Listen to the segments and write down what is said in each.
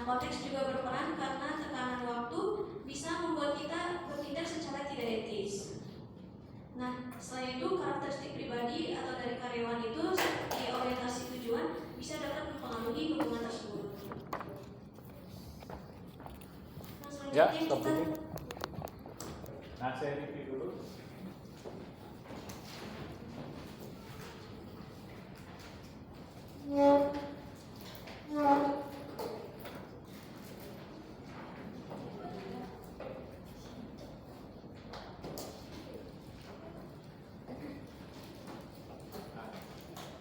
konteks juga berperan karena tekanan waktu bisa membuat kita bertindak secara tidak etis. Nah, selain itu karakteristik pribadi atau dari karyawan itu seperti orientasi tujuan bisa dapat mempengaruhi hubungan tersebut. Nah, Ya, selanjutnya stop kita dulu. Nah, saya review dulu.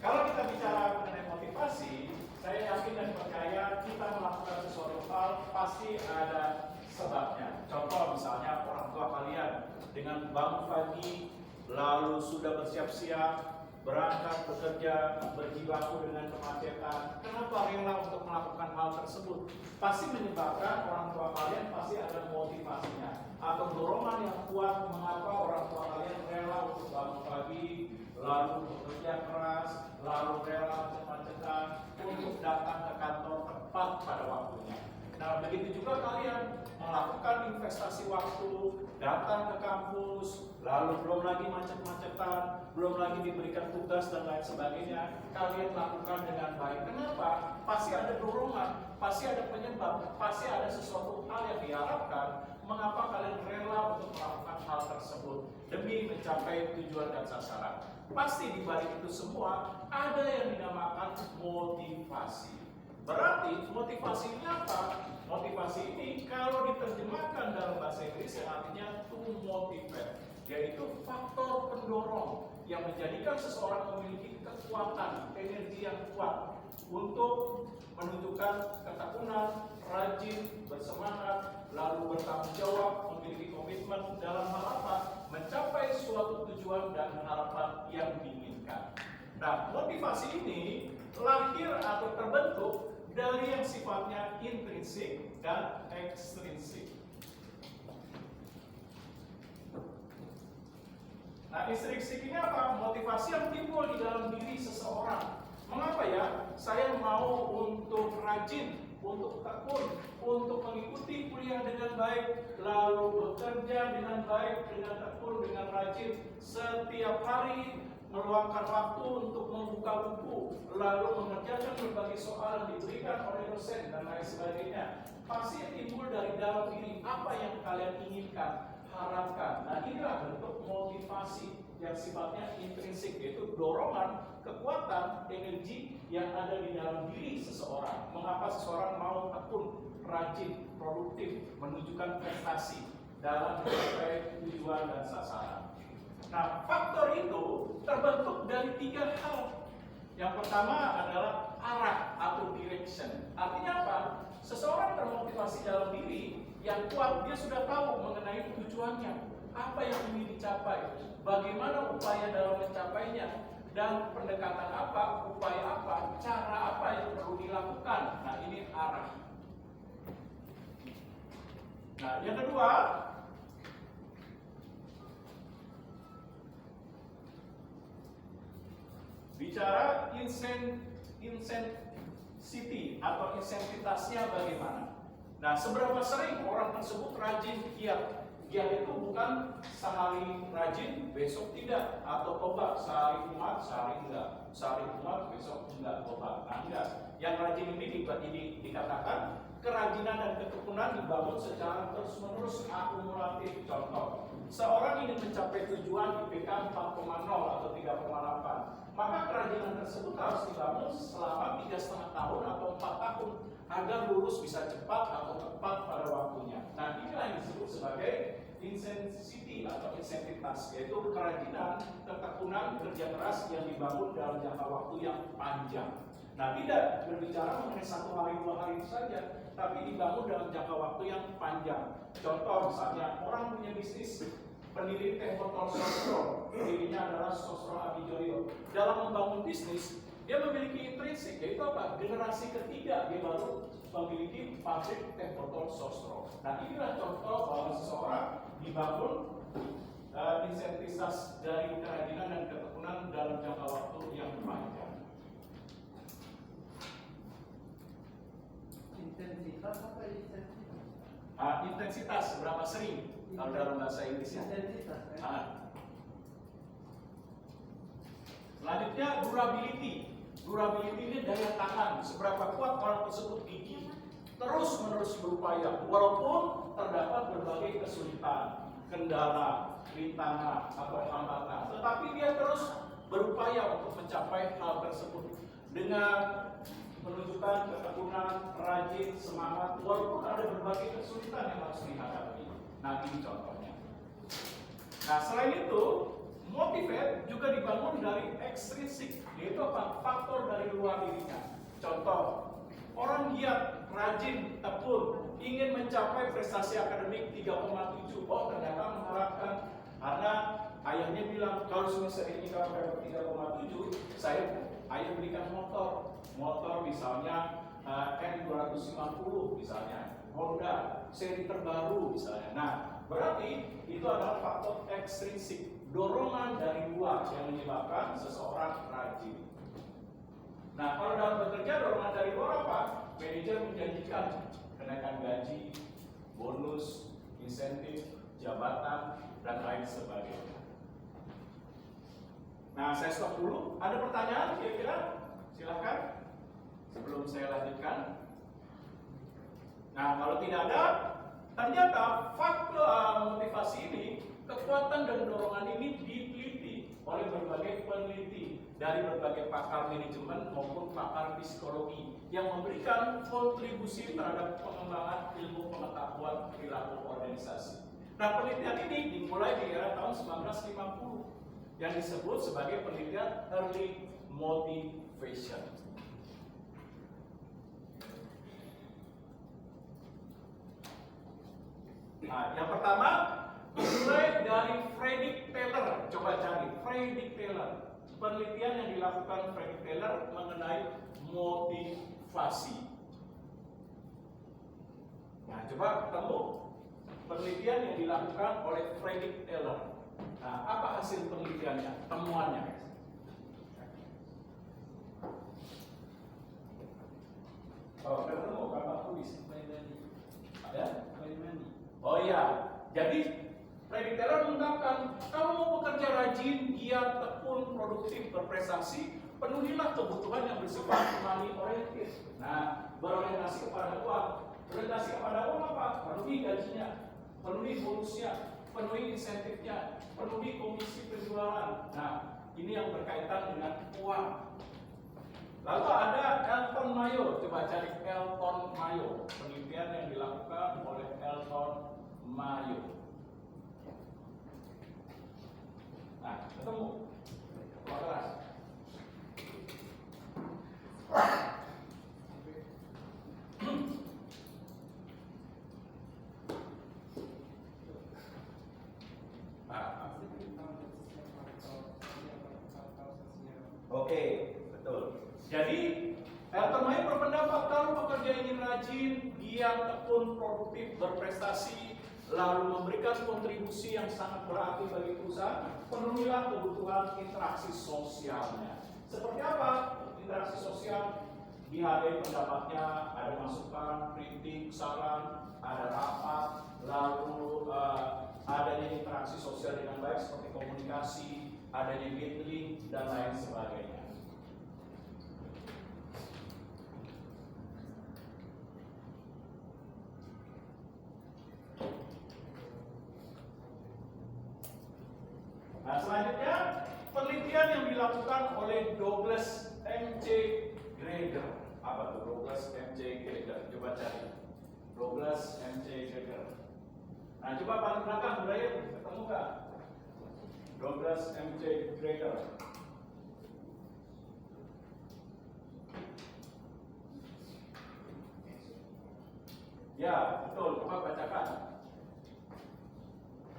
Kalau kita bicara mengenai motivasi, saya yakin dan percaya kita melakukan sesuatu hal pasti ada sebabnya. Contoh misalnya orang tua kalian dengan bangun pagi, lalu sudah bersiap-siap, berangkat bekerja, berjibaku dengan kemacetan. Kenapa rela untuk melakukan hal tersebut? Pasti menyebabkan orang tua kalian pasti ada motivasinya atau dorongan yang kuat mengapa orang tua kalian rela untuk bangun pagi, lalu bekerja keras, lalu rela macet-macetan untuk datang ke kantor tepat pada waktunya. Nah, begitu juga kalian melakukan investasi waktu, datang ke kampus, lalu belum lagi macet-macetan, belum lagi diberikan tugas dan lain sebagainya, kalian lakukan dengan baik. Kenapa? Pasti ada dorongan, pasti ada penyebab, pasti ada sesuatu hal yang diharapkan. Mengapa kalian rela untuk melakukan hal tersebut demi mencapai tujuan dan sasaran? Pasti di balik itu semua ada yang dinamakan motivasi. Berarti motivasi ini apa? Motivasi ini kalau diterjemahkan dalam bahasa Inggris yang artinya to motivate, yaitu faktor pendorong yang menjadikan seseorang memiliki kekuatan, energi yang kuat untuk menunjukkan ketekunan, rajin, bersemangat, lalu bertanggung jawab, memiliki komitmen dalam hal apa? Mencapai suatu tujuan dan harapan yang diinginkan. Nah, motivasi ini lahir atau terbentuk dari yang sifatnya intrinsik dan ekstrinsik. Nah, intrinsik ini apa? Motivasi yang timbul di dalam diri seseorang. Mengapa ya? Saya mau untuk rajin, untuk tekun, untuk mengikuti kuliah dengan baik, lalu bekerja dengan baik, dengan tekun, dengan rajin, setiap hari meluangkan waktu untuk membuka buku, lalu mengerjakan berbagai soal yang diberikan oleh dosen dan lain sebagainya. Pasti timbul dari dalam diri apa yang kalian inginkan, harapkan. Nah, inilah bentuk motivasi yang sifatnya intrinsik, yaitu dorongan, kekuatan, energi yang ada di dalam diri seseorang. Mengapa seseorang mau tekun, rajin, produktif, menunjukkan prestasi dalam mencapai tujuan dan sasaran. Nah, faktor itu terbentuk dari 3 hal. Yang pertama adalah arah atau direction. Artinya apa? Seseorang termotivasi dalam diri yang kuat, dia sudah tahu mengenai tujuannya, apa yang ingin dicapai, bagaimana upaya dalam mencapainya, dan pendekatan apa, upaya apa, cara apa yang perlu dilakukan. Nah, ini arah. Nah, yang kedua, bicara intensity atau insentitasnya bagaimana. Nah, seberapa sering orang tersebut rajin giat. Giat itu bukan sehari rajin, besok tidak. Atau tobat, sehari kumat, sehari enggak. Sehari kumat, besok enggak tobat. Nah, enggak. Yang rajin ini dikatakan kerajinan dan ketekunan dibangun secara terus-menerus akumulatif. Contoh, seorang ingin mencapai tujuan IPK 4,0 atau 3,8. Maka kerajinan tersebut harus dibangun selama 3,5 tahun atau 4 tahun agar lulus bisa cepat atau tepat pada waktunya. Nah, inilah yang disebut sebagai intensity atau insentitas, yaitu kerajinan, ketekunan, kerja keras yang dibangun dalam jangka waktu yang panjang. Nah, tidak berbicara mengenai 1 hari 2 hari itu saja, tapi dibangun dalam jangka waktu yang panjang. Contoh misalnya orang punya bisnis, pendiri teh botol Sosro, dirinya adalah Sosro Abijoyo. Dalam membangun bisnis, dia memiliki intrinsik, yaitu apa? Generasi ketiga dia baru memiliki pabrik teh botol Sosro. Nah, inilah contoh bahwa seseorang dibangun insentitas dari kerajinan dan ketekunan dalam jangka waktu yang panjang. Intensitas apa intensitas? Intensitas berapa sering kalau dalam bahasa Inggrisnya. Intensitas kan? Selanjutnya durability. Durability ini daya tahan, seberapa kuat orang tersebut gigih terus menerus berupaya walaupun terdapat berbagai kesulitan, kendala, rintangan atau hambatan, tetapi dia terus berupaya untuk mencapai hal tersebut dengan menunjukkan ketekunan, rajin, semangat walaupun ada berbagai kesulitan yang harus dihadapi. Nah, ini contohnya. Nah, selain itu, motivate juga dibangun dari extrinsic, yaitu apa? Faktor dari luar dirinya. Contoh, orang giat, rajin, tekun, ingin mencapai prestasi akademik 3,7. Oh, ternyata mengharapkan karena ayahnya bilang kalau semester ini kalau dapat 3,7, ayah berikan motor misalnya N250 misalnya, Honda seri terbaru misalnya. Nah, berarti itu adalah faktor ekstrinsik, dorongan dari luar yang menyebabkan seseorang rajin. Nah, kalau dalam bekerja dorongan dari luar apa? Manajer menjanjikan kenaikan gaji, bonus, insentif, jabatan, dan lain sebagainya. Nah, saya stop dulu. Ada pertanyaan kira-kira? Silahkan sebelum saya lanjutkan. Nah, kalau tidak ada, ternyata faktor motivasi ini, kekuatan dan dorongan ini diteliti oleh berbagai peneliti dari berbagai pakar manajemen maupun pakar psikologi yang memberikan kontribusi terhadap pengembangan ilmu pengetahuan perilaku organisasi. Nah, penelitian ini dimulai di era tahun 1950 yang disebut sebagai penelitian early motivation. Nah, yang pertama dimulai dari Frederick Taylor. Coba cari Frederick Taylor. Penelitian yang dilakukan Frederick Taylor mengenai motivasi. Nah, coba ketemu penelitian yang dilakukan oleh Frederick Taylor. Nah, apa hasil penelitiannya, temuannya? Oh, ketemu kakak tulis. Ada? Oh iya, jadi Frederick Taylor mengungkapkan, kalau mau bekerja rajin, giat, tekun, produktif, berprestasi, penuhilah kebutuhan yang bersifat money oriented. Nah, berorientasi kepada uang. Berorientasi kepada uang apa? Penuhi gajinya, penuhi bonusnya, penuhi insentifnya, penuhi komisi penjualan. Nah, ini yang berkaitan dengan uang. Lalu ada Elton Mayo, coba cari Elton Mayo, penelitian yang dilakukan oleh Elton Mayo. Nah, ketemu. Kelas. Oke, betul. Jadi Elton Mayo berpendapat kalau pekerja ingin rajin, giat, tekun, produktif, berprestasi, lalu memberikan kontribusi yang sangat berarti bagi perusahaan, penuhilah kebutuhan interaksi sosialnya. Seperti apa interaksi sosial? Dihargai pendapatnya, ada masukan, kritik, saran, ada rapat, lalu adanya interaksi sosial dengan baik seperti komunikasi, adanya gathering, dan lain sebagainya. Nah, selanjutnya penelitian yang dilakukan oleh Douglas M.C. Greger. Apa tuh Douglas M.C. Greger? Coba cari Douglas M.C. Greger. Nah, coba paling belakang budaya ketemu nggak? Douglas M.C. Greger. Ya, betul. Coba bacakan.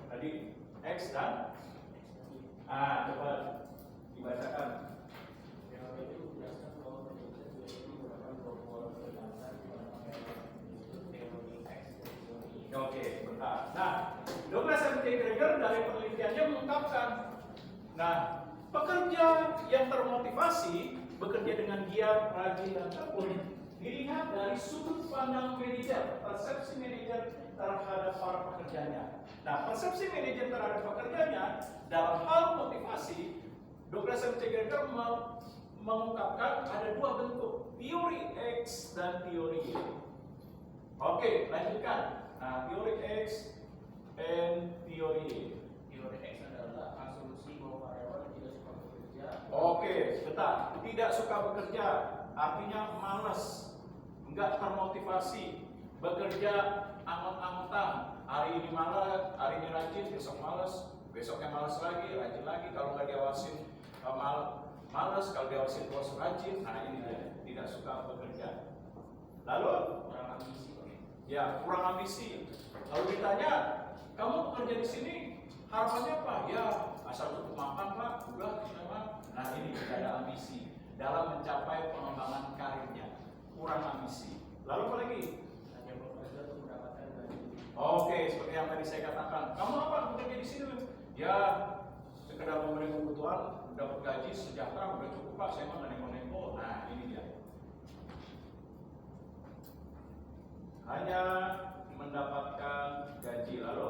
Tadi X dan coba dibacakan. Oke, bentar. Nah, Douglas M.C. Greger dari penelitiannya mengungkapkan, nah, pekerja yang termotivasi bekerja dengan giat, rajin, dan tekun dilihat dari sudut pandang manajer, persepsi manajer terhadap para pekerjanya. Nah, persepsi manajer terhadap pekerjanya dalam hal motivasi, Dr. Sam Cegerker mengungkapkan ada dua bentuk, teori X dan teori Y. Oke, lanjutkan. Nah, teori X dan teori Y. Teori X adalah asumsi bahwa karyawan tidak suka bekerja. Oke, bentar. Tidak suka bekerja artinya malas, enggak termotivasi, bekerja angot-angotan. Hari ini malas, hari ini rajin, besok malas, besoknya malas lagi, rajin lagi. Kalau nggak diawasin malas, kalau diawasin bos rajin. Nah ini dia, tidak suka bekerja. Lalu Kurang ambisi. ya kurang ambisi. Kalau ditanya, kamu bekerja di sini harapannya apa? Ya asal cukup makan pak, udah memang. Nah ini tidak ada ambisi dalam mencapai pengembangan karirnya, kurang ambisi. Lalu apa lagi? Hanya bekerja untuk mendapatkan gaji. Oke, seperti yang tadi saya katakan. Kamu apa bekerja di sini? Ya sekedar memenuhi kebutuhan, dapat gaji sejahtera, udah cukup pak. Saya mah nggak neko-neko. Nah ini dia. Hanya mendapatkan gaji. Lalu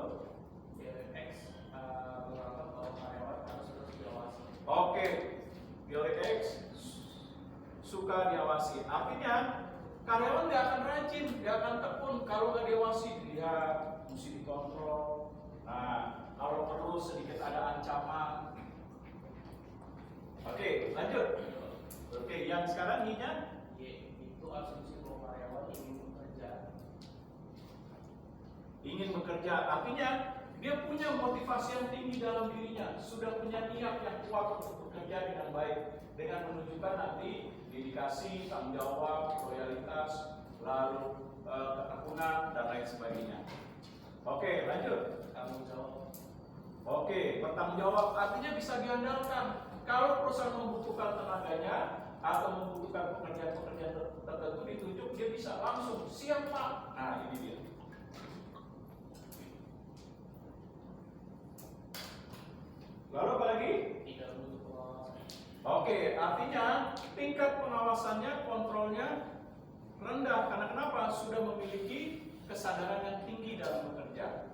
Teori X menganggap bahwa karyawan harus terus diawasi. oke, teori X suka diawasi. Artinya karyawan nggak akan rajin, nggak akan tekun kalau nggak diawasi. Dia mesti dikontrol. Nah, kalau perlu sedikit ada ancaman. Oke, lanjut. Oke, yang sekarang Y-nya Y itu asumsi bahwa karyawan ingin bekerja. ingin bekerja. Artinya dia punya motivasi yang tinggi dalam dirinya, sudah punya niat yang kuat untuk bekerja dengan baik, dengan menunjukkan nanti dedikasi, tanggung jawab, loyalitas, lalu ketekunan dan lain sebagainya. Oke, lanjut. Tanggung jawab. Oke, bertanggung jawab artinya bisa diandalkan. Kalau perusahaan membutuhkan tenaganya atau membutuhkan pekerjaan-pekerjaan tertentu ditunjuk, dia bisa langsung siap pak. Nah ini dia. Lalu apa lagi? Tidak butuh pengawasan. Oke, artinya tingkat pengawasannya, kontrolnya rendah. Karena kenapa? Sudah memiliki kesadaran yang tinggi dalam bekerja.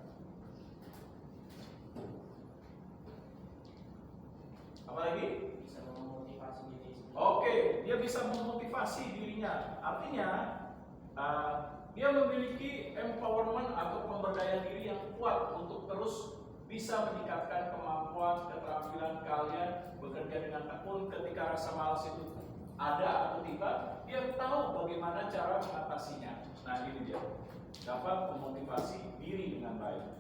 Apalagi? Bisa memotivasi diri sendiri. Oke, dia bisa memotivasi dirinya. Artinya dia memiliki empowerment atau pemberdayaan diri yang kuat untuk terus bisa meningkatkan kemampuan, keterampilan kalian bekerja dengan tekun. Ketika rasa malas itu ada atau tidak, dia tahu bagaimana cara mengatasinya. Nah ini dia, dapat memotivasi diri dengan baik.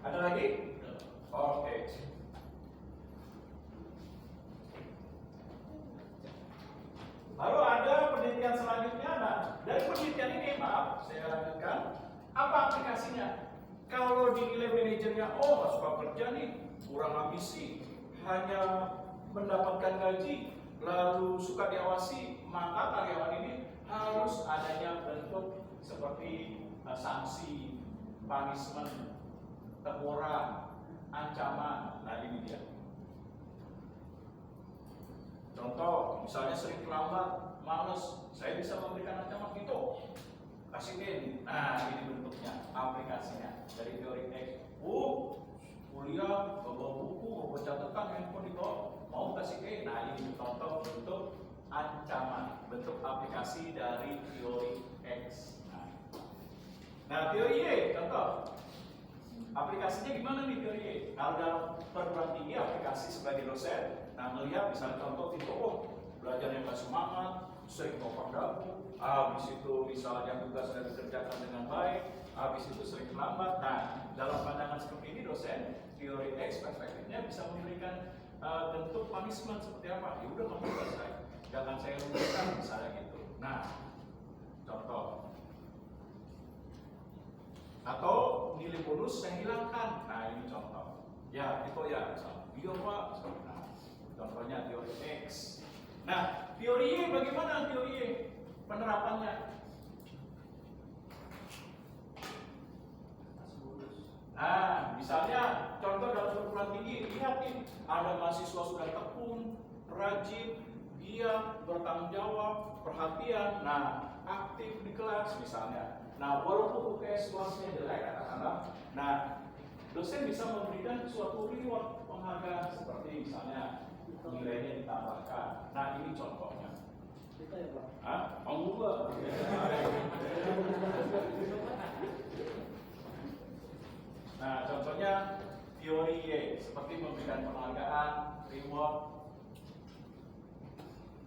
Ada lagi? Oke. Lalu ada penelitian selanjutnya. Nah, dari penelitian ini, maaf, saya lanjutkan. Apa aplikasinya? Kalau dinilai manajernya, oh nggak suka kerja nih, kurang ambisi, hanya mendapatkan gaji, lalu suka diawasi, maka karyawan ini harus adanya bentuk seperti sanksi, punishment, teguran, ancaman. Nah ini dia. Contoh, misalnya sering terlambat, males, saya bisa memberikan ancaman gitu. Kasih pin. Nah ini bentuknya, aplikasinya dari teori X. Kuliah, bawa buku, bawa catatan, handphone itu mau kasih pin. Nah ini contoh bentuk ancaman, bentuk aplikasi dari teori X. Nah teori Y, contoh. Aplikasinya gimana nih teori Y? Kalau dalam perguruan tinggi aplikasi sebagai dosen, nah melihat misalnya contoh itu, belajarnya nggak semangat, sering topang dagu, habis itu misalnya tugas sudah dikerjakan dengan baik, habis itu sering terlambat. Nah dalam pandangan seperti ini dosen teori X perspektifnya bisa memberikan bentuk punishment seperti apa? Ya udah kamu selesai, jangan saya luluskan misalnya gitu. Nah contoh. Atau nilai bonus saya hilangkan. Nah ini contoh. Ya itu ya. Iya pak. Nah, contohnya teori X. Nah teori Y bagaimana teori Y penerapannya? Nah misalnya contoh dalam perguruan tinggi, lihat nih ada mahasiswa sudah tekun, rajin, giat, bertanggung jawab, perhatian, nah aktif di kelas misalnya. Nah walaupun UKS kelasnya jelek katakanlah, nah dosen bisa memberikan suatu reward penghargaan seperti misalnya nilainya ditambahkan. Nah ini contohnya. Ah, mau gua? Nah contohnya teori Y seperti memberikan penghargaan, reward,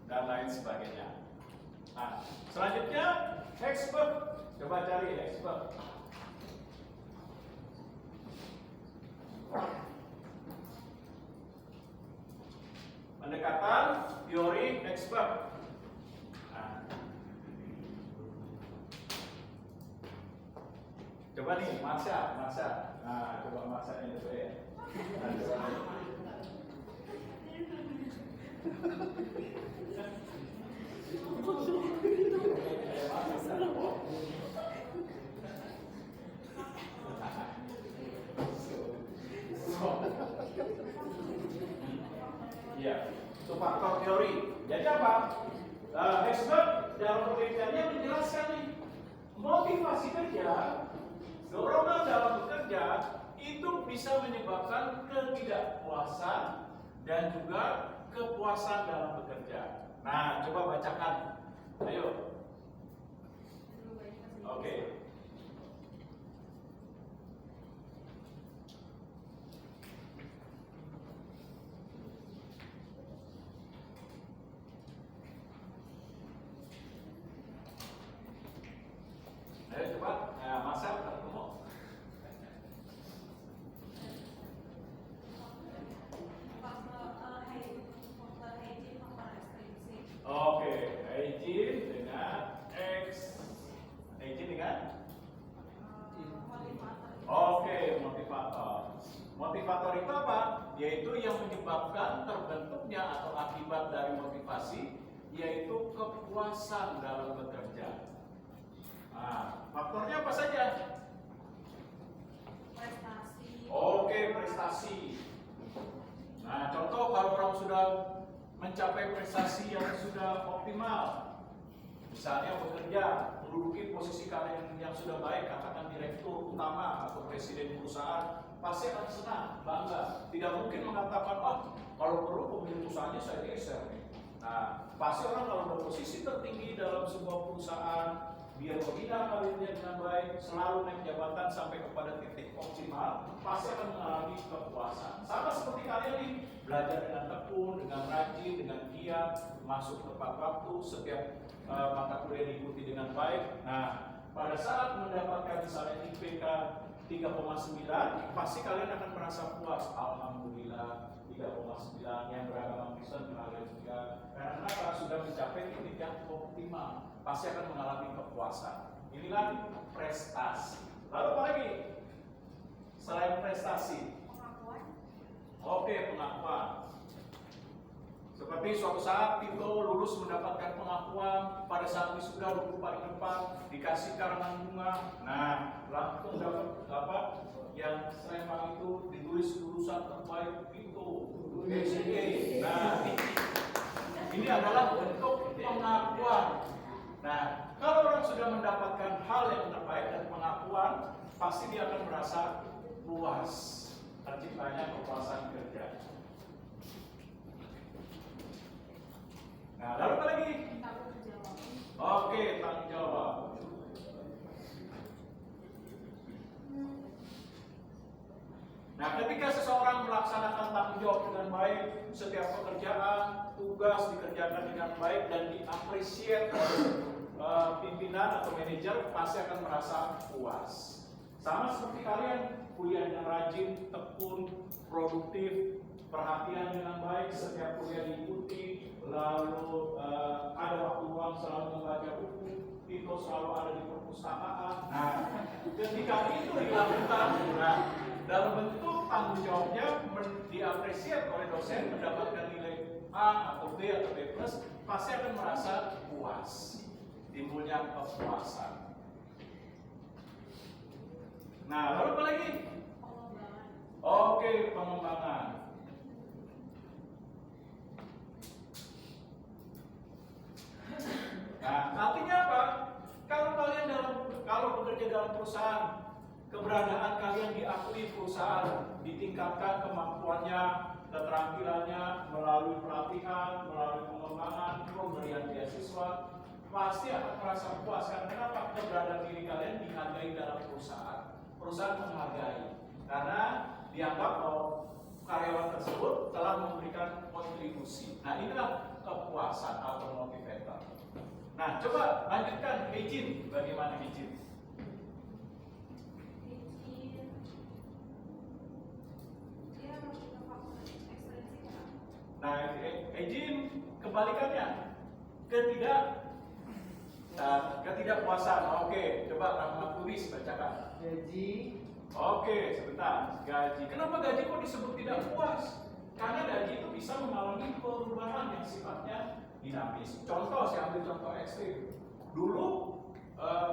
dan lain sebagainya. Nah selanjutnya expert. Coba cari expert. Pendekatan teori expert. Nah. Coba nih, Marsha. Nah, coba Marsha ini dulu ya. Iya, itu faktor teori. Jadi apa? Expert dalam penelitiannya menjelaskan nih, motivasi kerja, dorongan dalam bekerja itu bisa menyebabkan ketidakpuasan dan juga kepuasan dalam bekerja. Nah, coba bacakan. Ayo. Oke. Ayo coba, Masa ketemu. Oke, hygiene dengan X, hygiene dengan oke, motivator. Motivator itu apa? Yaitu yang menyebabkan terbentuknya atau akibat dari motivasi, yaitu kepuasan dalam bekerja. Nah, faktornya apa saja? Prestasi. Oke, prestasi. Nah, contoh kalau orang sudah mencapai prestasi yang sudah optimal, misalnya bekerja, menduduki posisi kalian yang sudah baik, katakan direktur utama atau presiden perusahaan, pasti akan senang, bangga. Tidak mungkin mengatakan, kalau perlu pemilik usahanya saya geser. Nah, pasti orang kalau berposisi tertinggi dalam sebuah perusahaan, biar membina karirnya dengan baik, selalu naik jabatan sampai kepada titik optimal, pasti akan mengalami kepuasan. Sama seperti kalian nih, belajar dengan tekun, dengan rajin, dengan giat, masuk tepat waktu, setiap mata kuliah diikuti dengan baik. Nah, pada saat mendapatkan misalnya IPK 3,9, pasti kalian akan merasa puas. Alhamdulillah 3,9 yang beragama Kristen kalian juga. Karena kenapa? Sudah mencapai titik yang optimal, pasti akan mengalami kepuasan. Inilah prestasi. Lalu apa lagi? Selain prestasi, Pengakuan. oke, pengakuan. Seperti suatu saat Tito lulus mendapatkan pengakuan, pada saat wisuda duduk paling depan, dikasih karangan bunga. Nah, langsung dapat apa? Yang Sleman itu ditulis lulusan terbaik Tito, SG. Nah, ini adalah bentuk pengakuan. Nah, kalau orang sudah mendapatkan hal yang terbaik dan pengakuan, pasti dia akan merasa puas, terciptanya kepuasan kerja. Nah, lalu apa lagi? Tanggung jawab. Oke, tanggung jawab. Nah, ketika seseorang melaksanakan tanggung jawab dengan baik, setiap pekerjaan, tugas dikerjakan dengan baik dan diapresiasi oleh pimpinan atau manajer, pasti akan merasa puas. Sama seperti kalian, kuliah dengan rajin, tekun, produktif, perhatian dengan baik, setiap kuliah diikuti, lalu ada waktu luang selalu membaca buku, itu selalu ada di perpustakaan. Nah, ketika itu dilakukan, nah, dalam bentuk tanggung jawabnya diapresiasi oleh dosen, mendapatkan nilai A atau B atau B+, pasti akan merasa puas, timbulnya kepuasan. Nah, lalu apa lagi? Pengembangan. Oke, pengembangan. Nah, artinya apa? Kalau bekerja dalam perusahaan, keberadaan kalian diakui perusahaan, ditingkatkan kemampuannya, keterampilannya melalui pelatihan, melalui pengembangan, pemberian beasiswa, pasti akan merasa puas. Karena kenapa? Keberadaan diri kalian dihargai dalam perusahaan. Perusahaan menghargai karena dianggap bahwa karyawan tersebut telah memberikan kontribusi. Nah, inilah kepuasan atau motivator. Nah, coba lanjutkan Hejin. Bagaimana Hejin? Nah, Hejin kebalikannya, ketidakpuasan. Oke, coba Rahmat tulis bacakan. Gaji. Oke, sebentar. Gaji. Kenapa gaji kok disebut tidak puas? Karena gaji itu bisa mengalami perubahan yang sifatnya dinamis. Contoh, saya ambil contoh ekstrim. Dulu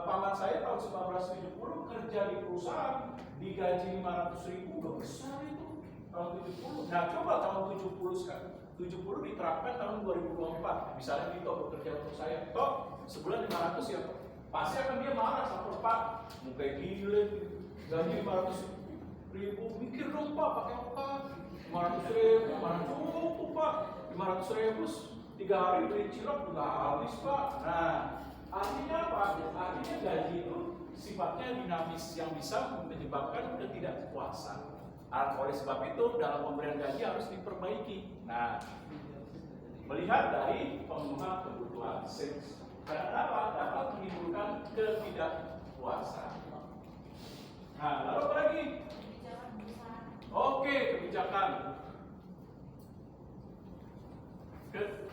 paman saya tahun 1970 kerja di perusahaan digaji 500.000, udah besar itu tahun 70. Nah, coba tahun 70 sekarang. 70 diterapkan tahun 2024. Misalnya Tito bekerja untuk saya, Tok, sebulan 500 ya, Pak. Pasti akan dia marah sama Pak. Mau kayak gila, gaji 500.000, mikir dong Pak, pakai apa? 500.000, mana cukup Pak? 500.000 3 hari beli cilok udah habis Pak. Nah, artinya apa? Artinya gaji itu sifatnya dinamis yang bisa menyebabkan ketidakpuasan. Oleh sebab itu dalam pemberian gaji harus diperbaiki. Nah, melihat dari pemenuhan kebutuhan karena apa? Dapat menimbulkan ketidakpuasan. Nah, lalu apa lagi? Oke, kebijakan.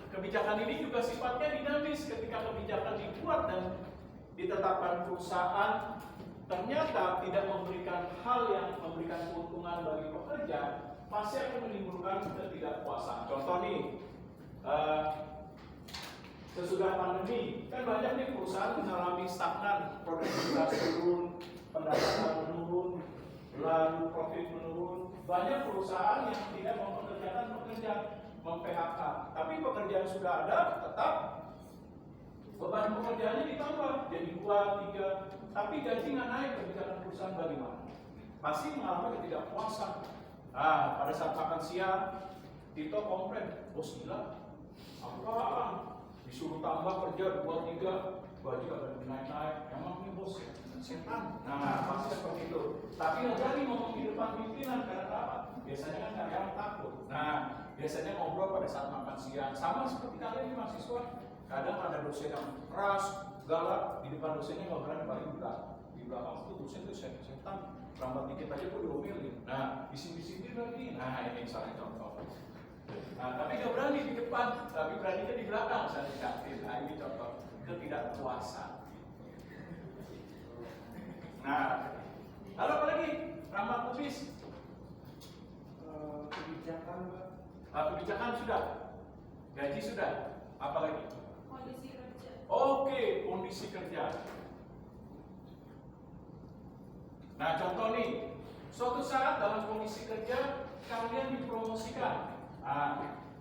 Kebijakan ini juga sifatnya dinamis. Ketika kebijakan dibuat dan ditetapkan perusahaan, ternyata tidak memberikan hal yang memberikan keuntungan bagi pekerja, pasti akan menimbulkan ketidakpuasan. Contoh nih, sesudah pandemi, kan banyak nih perusahaan mengalami stagnan, produktivitas turun, pendapatan menurun, lalu profit menurun. Banyak perusahaan yang tidak mempekerjakan pekerja, mem-PHK. Tapi pekerjaan sudah ada, tetap beban pekerjaannya ditambah jadi 2, 3, tapi gaji nggak naik. Kebijakan perusahaan bagaimana? Pasti mengalami ketidakpuasan. Nah, pada saat makan siang, Tito komplain, bos gila, apaan? Disuruh tambah kerja 2, 3, gaji ada naik-naik. Emang ini bos ya? Setan. Nah, pasti seperti itu. Tapi nggak berani ngomong di depan pimpinan karena apa? Biasanya kan karyawan takut. Nah, biasanya ngobrol pada saat makan siang. Sama seperti kalian ini mahasiswa. Kadang ada dosen yang keras, galak, di depan dosennya nggak berani, paling di belakang itu dosen itu setan, lambat dikit aja kok diomelin. Nah, disini lagi. Nah, ini misalnya contoh. Nah, tapi nggak berani di depan, tapi beraninya di belakang, misalnya di kantin. Nah, ini contoh ketidakpuasan. Nah, lalu apa lagi? Ramah kubis. Kebijakan, Pak. Kebijakan sudah, gaji sudah, apa lagi? Kondisi kerja. Oke, kondisi kerja. Nah, contoh nih, suatu saat dalam kondisi kerja kalian dipromosikan,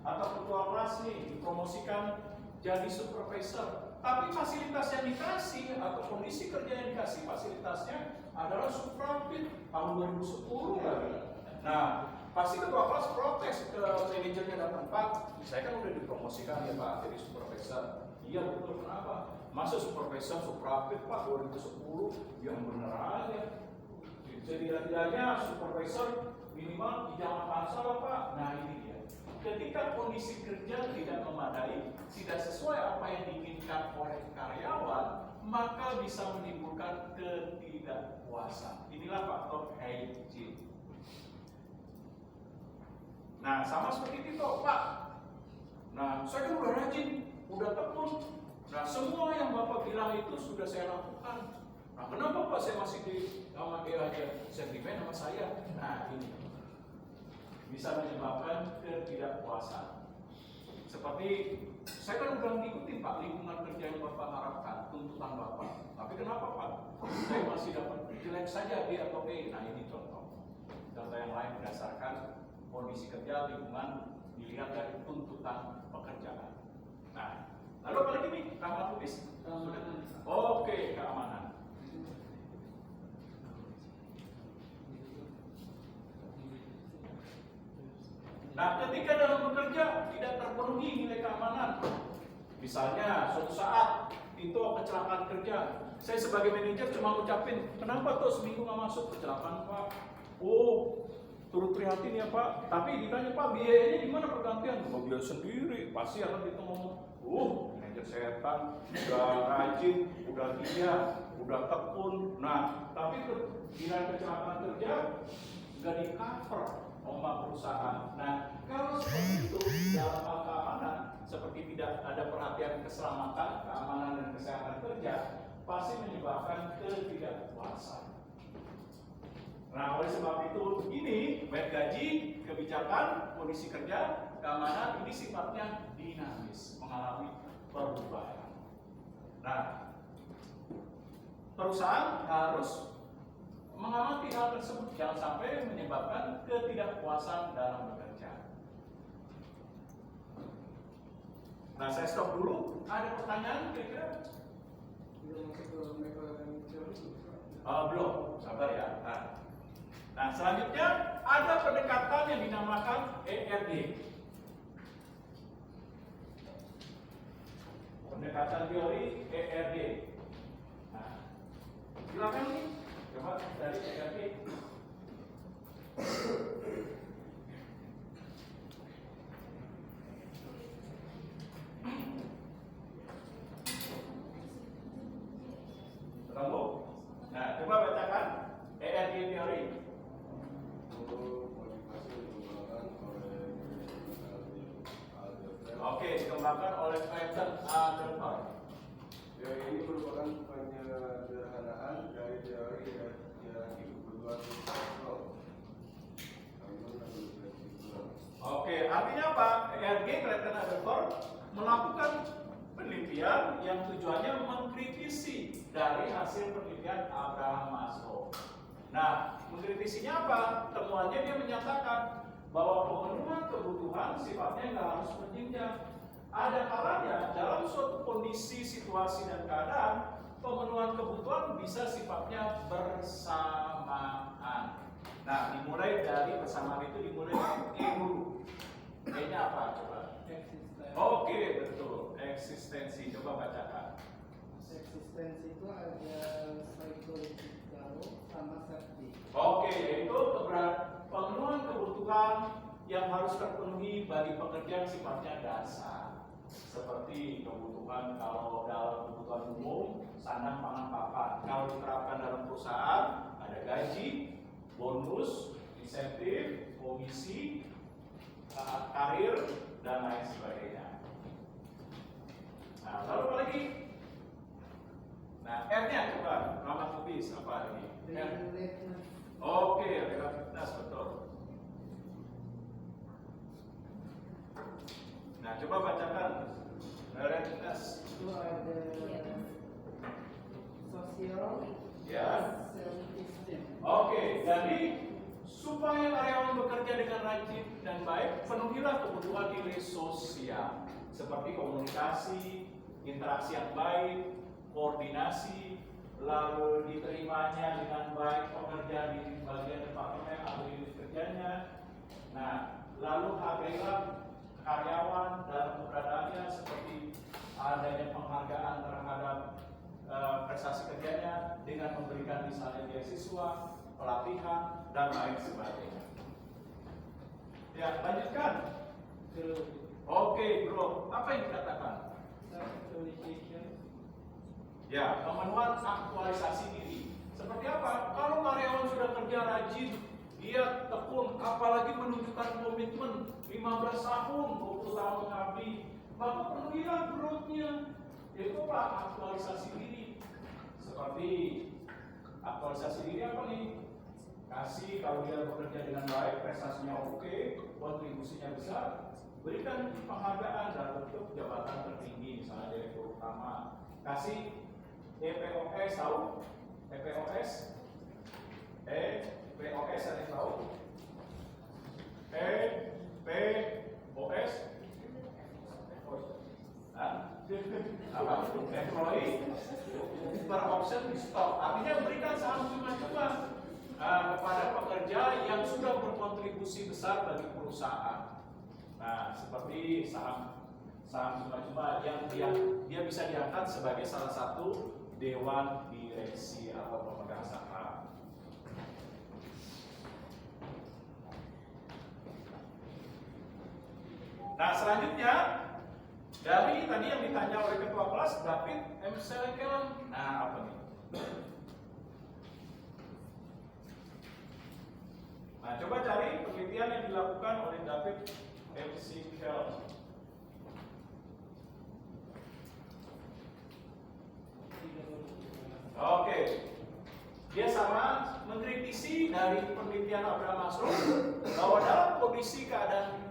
atau ketua kelas nih dipromosikan jadi supervisor. Tapi fasilitas yang dikasih atau kondisi kerja yang dikasih fasilitasnya adalah superprofit tahun 2010 lagi. Nah, pasti ketua kelas protes ke manajernya datang, Pak, saya kan udah dipromosikan ya Pak jadi supervisor. Iya betul, kenapa? Masa supervisor superprofit Pak 2010 yang bener aja. Setidaknya supervisor minimal di jam pansel lah Pak. Nah ini dia. Ketika kondisi kerja tidak memadai, tidak sesuai apa yang diinginkan oleh karyawan, maka bisa menimbulkan ketidakpuasan. Inilah faktor hygiene. Nah, sama seperti itu, Pak. Nah, saya kan udah rajin, udah tekun. Nah, semua yang Bapak bilang itu sudah saya lakukan. Nah, kenapa Pak saya masih di sama dia aja? Sentimen sama saya. Nah, ini bisa menyebabkan ketidakpuasan. Seperti saya kan udah ngikutin Pak lingkungan kerja yang Bapak harapkan, tuntutan Bapak. Tapi kenapa Pak? Saya masih dapat jelek saja B atau B. Nah, ini contoh. Contoh yang lain berdasarkan kondisi kerja lingkungan dilihat dari tuntutan pekerjaan. Nah, Lalu apa lagi nih? Rahmat Lubis? Keamanan. Oke, keamanan. Nah, ketika dalam bekerja tidak terpenuhi nilai keamanan, misalnya suatu saat itu kecelakaan kerja, saya sebagai manajer cuma ngucapin, kenapa tuh seminggu nggak masuk kecelakaan Pak? Oh, turut prihatin ya Pak. Tapi ditanya Pak, biayanya gimana pergantian? Oh, biaya sendiri. Pasti akan kita ngomong, manajer setan, udah rajin, udah giat, udah tekun. Nah, tapi bila kecelakaan kerja nggak di cover sama perusahaan. Nah, kalau seperti itu dalam hal keamanan, seperti tidak ada perhatian keselamatan, keamanan dan kesehatan kerja, pasti menyebabkan ketidakpuasan. Nah, oleh sebab itu ini baik gaji, kebijakan, kondisi kerja, keamanan ini sifatnya dinamis, mengalami perubahan. Nah, perusahaan harus mengamati hal tersebut, jangan sampai menyebabkan ketidakpuasan dalam bekerja. Nah, saya stop dulu. Ada pertanyaan kira-kira? Belum, sabar ya. Nah, selanjutnya ada pendekatan yang dinamakan ERD. Pendekatan teori ERD. Nah, silakan nih, coba dari ERD. Ketemu? Nah, coba bacakan ERD teori. Oke, dikembangkan oleh Clayton Alderfer. Teori ini merupakan penyederhanaan dari teori hierarki kebutuhan Maslow. Oke, artinya apa? ERG Clayton Alderfer melakukan penelitian yang tujuannya mengkritisi dari hasil penelitian Abraham Maslow. Nah, mengkritisinya apa? Temuannya dia menyatakan bahwa pemenuhan kebutuhan sifatnya nggak harus berjenjang. Ada kalanya dalam suatu kondisi, situasi dan keadaan pemenuhan kebutuhan bisa sifatnya bersamaan. Nah, dimulai dari bersamaan itu dimulai dari E dulu. E-nya apa? Coba. Eksistensi. Oke, betul. Eksistensi. Coba bacakan. Eksistensi itu ada psychological sama safety. Oke, yaitu pemenuhan kebutuhan yang harus terpenuhi bagi pekerja yang sifatnya dasar, seperti kebutuhan kalau dalam kebutuhan umum, sandang, pangan, papan. Kalau diterapkan dalam perusahaan, ada gaji, bonus, insentif, komisi, karir, dan lain sebagainya. Nah, lalu apa lagi? Nah, R-nya coba, Rahmat Lubis, apa ini? R. Oke, relativitas, betul. Nah, coba bacakan relativitas. Itu ada sosial, Ya. self-esteem. Oke, jadi supaya karyawan bekerja dengan rajin dan baik, penuhilah kebutuhan nilai sosial seperti komunikasi, interaksi yang baik, koordinasi, lalu diterimanya dengan baik pekerja di bagian departemen atau unit kerjanya. Nah, lalu hargailah karyawan dalam keberadaannya seperti adanya penghargaan terhadap prestasi kerjanya dengan memberikan misalnya beasiswa, pelatihan, dan lain sebagainya. Ya, lanjutkan. Oke, bro. Apa yang dikatakan? Self-actualization. Ya, pemenuhan aktualisasi diri. Seperti apa? Kalau karyawan sudah kerja rajin, dia tekun, apalagi menunjukkan komitmen 15 tahun, 20 tahun mengabdi, maka penuhilah growth-nya. Yaitu apa? Aktualisasi diri. Seperti aktualisasi diri apa nih? Kasih kalau dia bekerja dengan baik, prestasinya oke, kontribusinya besar, berikan penghargaan dalam bentuk jabatan tertinggi, misalnya direktur utama. Kasih EPOS, tahu? EPOS? EPOS ada yang tahu? EPOS? Hah? apa? Employee per option di stock. Artinya berikan saham cuma-cuma kepada pekerja yang sudah berkontribusi besar bagi perusahaan. Nah, seperti saham cuma-cuma yang dia bisa diangkat sebagai salah satu dewan direksi atau pemegang saham. Nah, selanjutnya dari tadi yang ditanya oleh ketua kelas David M. Selekelen. Nah, apa nih? Nah, coba cari penelitian yang dilakukan oleh David M. Selekelen. Oke, dia sama mengkritisi dari penelitian Abraham Maslow bahwa dalam kondisi keadaan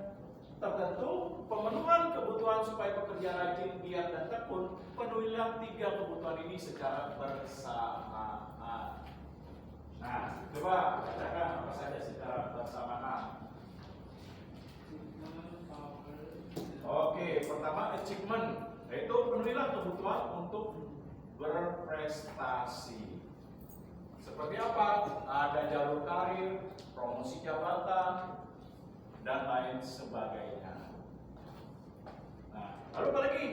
tertentu pemenuhan kebutuhan supaya pekerja rajin, giat dan tekun, penuhilah 3 kebutuhan ini secara bersamaan. Nah, coba bacakan apa saja secara bersamaan. Oke, pertama achievement, yaitu penuhilah kebutuhan untuk berprestasi. Seperti apa? Ada jalur karir, promosi jabatan, dan lain sebagainya. Nah, lalu apa lagi?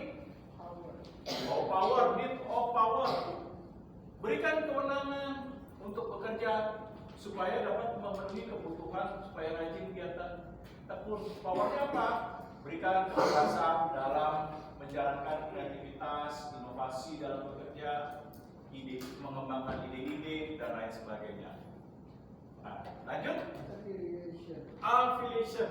Power, need of power. Berikan kewenangan untuk bekerja supaya dapat memenuhi kebutuhan supaya rajin, giat dan tekun. Powernya apa? Berikan kebebasan dalam menjalankan kreativitas, inovasi dalam bekerja, mengembangkan ide-ide dan lain sebagainya. Nah, lanjut. Affiliation,